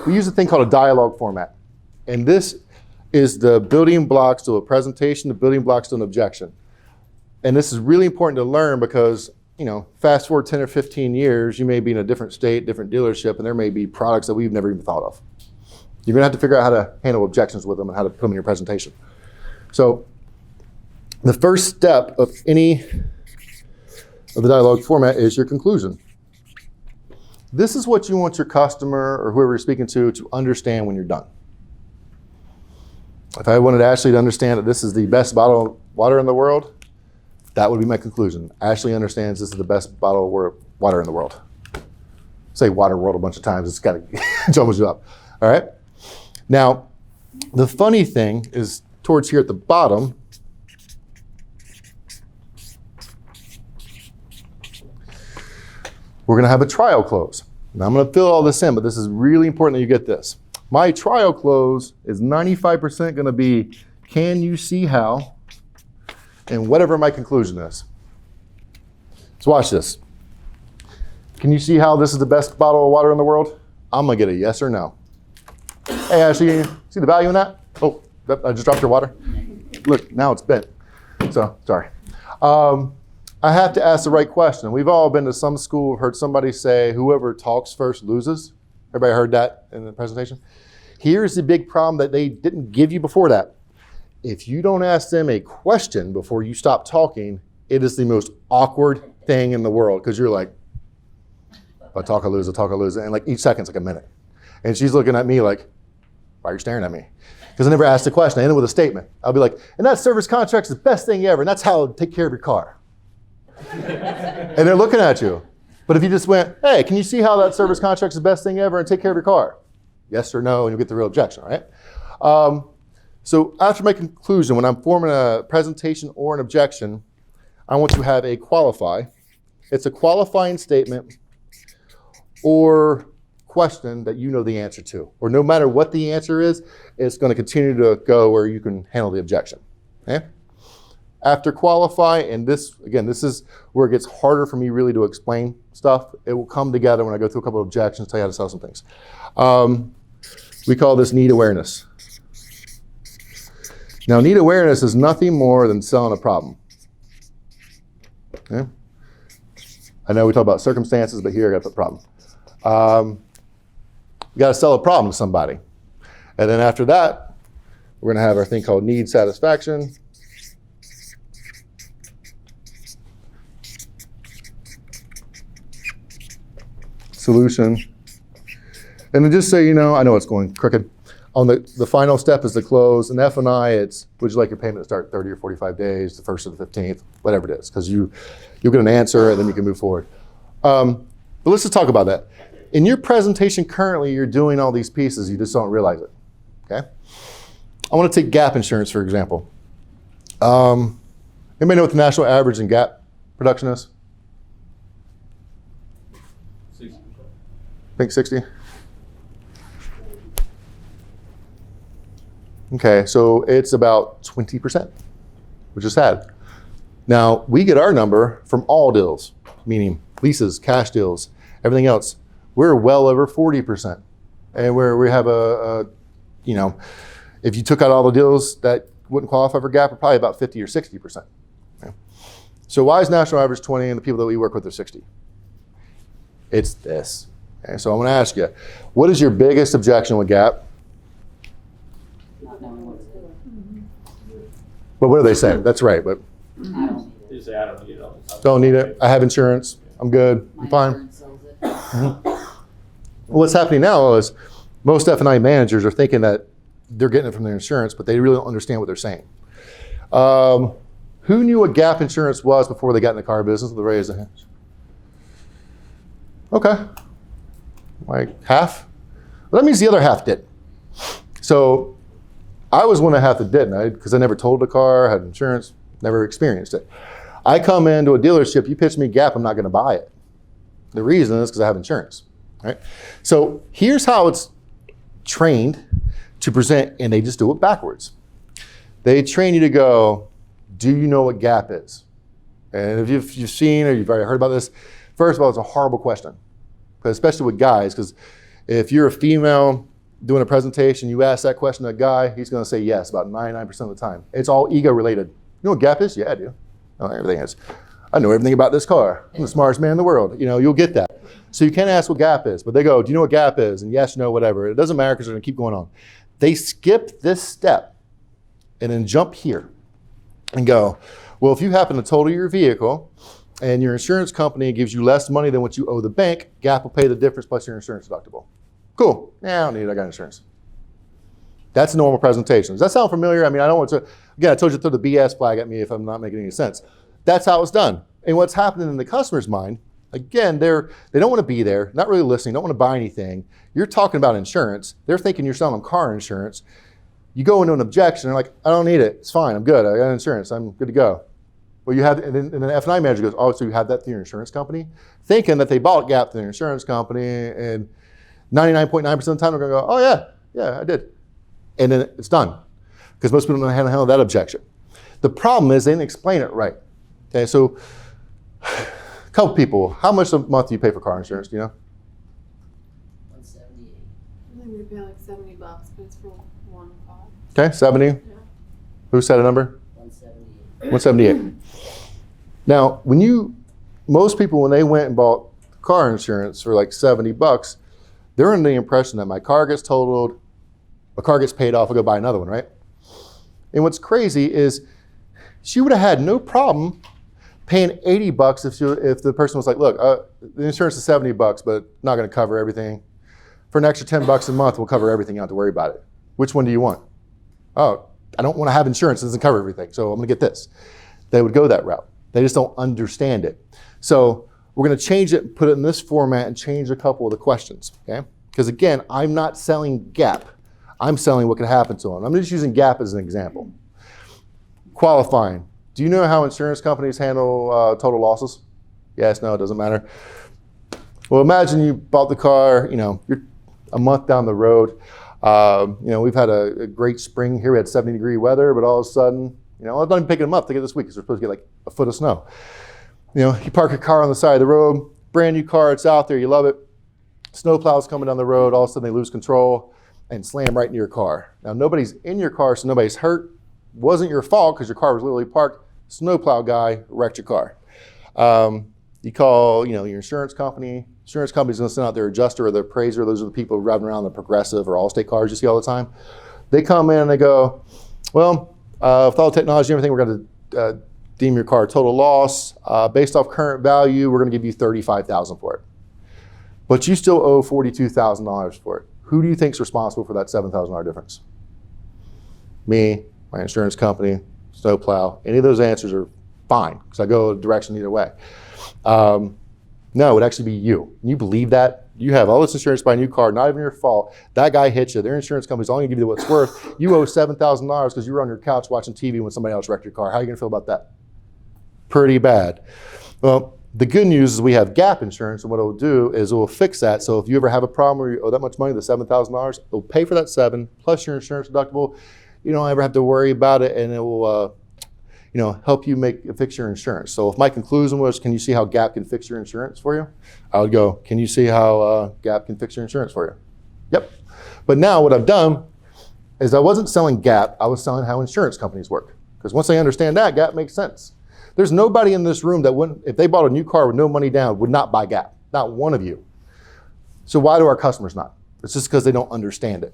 we use a thing called a dialogue format. And this is the building blocks to a presentation, the building blocks to an objection. And this is really important to learn because, fast forward 10 or 15 years, you may be in a different state, different dealership, and there may be products that we've never even thought of. You're gonna have to figure out how to handle objections with them and how to put them in your presentation. So the first step of any of the dialogue format is your conclusion. This is what you want your customer or whoever you're speaking to understand when you're done. If I wanted Ashley to understand that this is the best bottle of water in the world, that would be my conclusion. Ashley understands this is the best bottle of water in the world. Say water world a bunch of times, it's got to jumble you up. All right? Now, the funny thing is towards here at the bottom, we're going to have a trial close. Now, I'm going to fill all this in, but this is really important that you get this. My trial close is 95% going to be, can you see how, and whatever my conclusion is. So watch this. Can you see how this is the best bottle of water in the world? I'm going to get a yes or no. Hey, Ashley, you see the value in that? Oh, I just dropped your water. Look, now it's bent. So, sorry. I have to ask the right question. We've all been to some school, heard somebody say, whoever talks first loses. Everybody heard that in the presentation? Here's the big problem that they didn't give you before that. If you don't ask them a question before you stop talking, it is the most awkward thing in the world because you're like, if I talk, I lose, I talk, I lose. And like each second's like a minute. And she's looking at me like, why are you staring at me? Because I never asked a question. I end it with a statement. I'll be like, and that service contract's the best thing ever, and that's how I'll take care of your car. And they're looking at you. But if you just went, hey, can you see how that service contract's the best thing ever and take care of your car? Yes or no, and you'll get the real objection, right? So after my conclusion, when I'm forming a presentation or an objection, I want to have a qualify. It's a qualifying statement or question that you know the answer to. Or no matter what the answer is, it's going to continue to go where you can handle the objection. Okay? After qualify, and this, again, this is where it gets harder for me really to explain stuff. It will come together when I go through a couple of objections, tell you how to sell some things. We call this need awareness. Now, need awareness is nothing more than selling a problem. Okay? I know we talk about circumstances, but here I got to put problem. We got to sell a problem to somebody. And then after that, we're going to have our thing called need satisfaction. Solution. And then just so you know, I know it's going crooked. On the final step is the close. And F&I, it's, would you like your payment to start 30 or 45 days, the 1st or the 15th, whatever it is, because you'll get an answer and then you can move forward. But let's just talk about that. In your presentation currently, you're doing all these pieces, you just don't realize it, okay? I want to take gap insurance, for example. Anybody know what the national average in gap production is? 60%. I think 60? Okay, so it's about 20%, which is sad. Now, we get our number from all deals, meaning leases, cash deals, everything else. We're well over 40%. And we have if you took out all the deals that wouldn't qualify for gap, we're probably about 50 or 60%. Okay? So why is national average 20 and the people that we work with are 60? It's this. Okay, so I'm gonna ask you, what is your biggest objection with gap? But what do they say? That's right, but You say, I don't need it. don't need it. I have insurance. I'm good. I'm fine. Mm-hmm. What's happening now is most F&I managers are thinking that they're getting it from their insurance, but they really don't understand what they're saying. Who knew what gap insurance was before they got in the car business? The raise of hands. Okay. Like half? Well, that means the other half didn't. So I was one of half that didn't, because I never totaled a car, had insurance, never experienced it. I come into a dealership, you pitch me gap, I'm not going to buy it. The reason is because I have insurance, right? So here's how it's trained to present, and they just do it backwards. They train you to go, do you know what gap is? And if you've seen or you've already heard about this, first of all, it's a horrible question, but especially with guys, because if you're a female doing a presentation, you ask that question to a guy, he's going to say yes about 99% of the time. It's all ego related. You know what gap is? Yeah, I do. I know everything is. I know everything about this car. I'm the smartest man in the world. You know, you'll get that. So you can't ask what gap is, but they go, do you know what gap is? And yes, no, whatever. It doesn't matter because they're going to keep going on. They skip this step and then jump here and go, well, if you happen to total your vehicle and your insurance company gives you less money than what you owe the bank, Gap will pay the difference plus your insurance deductible. Cool. Yeah, I don't need it. I got insurance. That's normal presentation. Does that sound familiar? I mean, I don't want to, again, I told you to throw the BS flag at me if I'm not making any sense. That's how it's done. And what's happening in the customer's mind, again, they don't want to be there, not really listening, don't want to buy anything. You're talking about insurance. They're thinking you're selling them car insurance. You go into an objection, they're like, I don't need it. It's fine. I'm good. I got insurance. I'm good to go. Well, you have, and then the F&I manager goes, oh, so you have that through your insurance company? Thinking that they bought Gap through their insurance company, and 99.9% of the time they're going to go, oh, yeah, I did. And then it's done. Because most people don't know how to handle that objection. The problem is they didn't explain it right. Okay, so a couple people, how much a month do you pay for car insurance, do you know? $178. I think we pay like $70, but it's for one car. Okay, 70. Yeah. Who said a number? 178. 178. Now, most people, when they went and bought car insurance for like $70, they're under the impression that my car gets totaled, a car gets paid off, I'll go buy another one, right? And what's crazy is she would have had no problem paying $80 if the person was like, look, the insurance is $70, but not going to cover everything. For an extra $10 a month, we'll cover everything. You don't have to worry about it. Which one do you want? Oh, I don't want to have insurance. It doesn't cover everything, so I'm going to get this. They would go that route. They just don't understand it. So we're going to change it, put it in this format, and change a couple of the questions, okay? Because again, I'm not selling Gap. I'm selling what could happen to them. I'm just using Gap as an example. Qualifying. Do you know how insurance companies handle total losses? Yes, no, it doesn't matter. Well, imagine you bought the car, you're a month down the road. We've had a great spring here. We had 70-degree weather, but all of a sudden, I'm not even picking them up to get this week because we're supposed to get like a foot of snow. You park your car on the side of the road, brand new car, it's out there, you love it. Snow plows coming down the road, all of a sudden they lose control and slam right into your car. Now, nobody's in your car, so nobody's hurt. Wasn't your fault because your car was literally parked. Snowplow guy wrecked your car. You call, your insurance company. Insurance company's going to send out their adjuster or their appraiser. Those are the people driving around the Progressive or Allstate cars you see all the time. They come in and they go, well, with all the technology and everything, we're going to deem your car a total loss. Based off current value, we're going to give you $35,000 for it. But you still owe $42,000 for it. Who do you think is responsible for that $7,000 difference? Me, my insurance company, snowplow. Any of those answers are fine because I go a direction either way. No, it would actually be you. Can you believe that? You have all this insurance, buy a new car, not even your fault. That guy hit you. Their insurance company's only going to give you what it's worth. You owe $7,000 because you were on your couch watching TV when somebody else wrecked your car. How are you going to feel about that? Pretty bad. Well, the good news is we have Gap insurance, and what it will do is it will fix that. So if you ever have a problem where you owe that much money, the $7,000, it will pay for that $7,000 plus your insurance deductible. You don't ever have to worry about it, and it will help you fix your insurance. So if my conclusion was, can you see how Gap can fix your insurance for you? I would go, can you see how Gap can fix your insurance for you? Yep. But now what I've done is I wasn't selling Gap, I was selling how insurance companies work. Because once they understand that, Gap makes sense. There's nobody in this room that wouldn't, if they bought a new car with no money down, would not buy Gap. Not one of you. So why do our customers not? It's just because they don't understand it.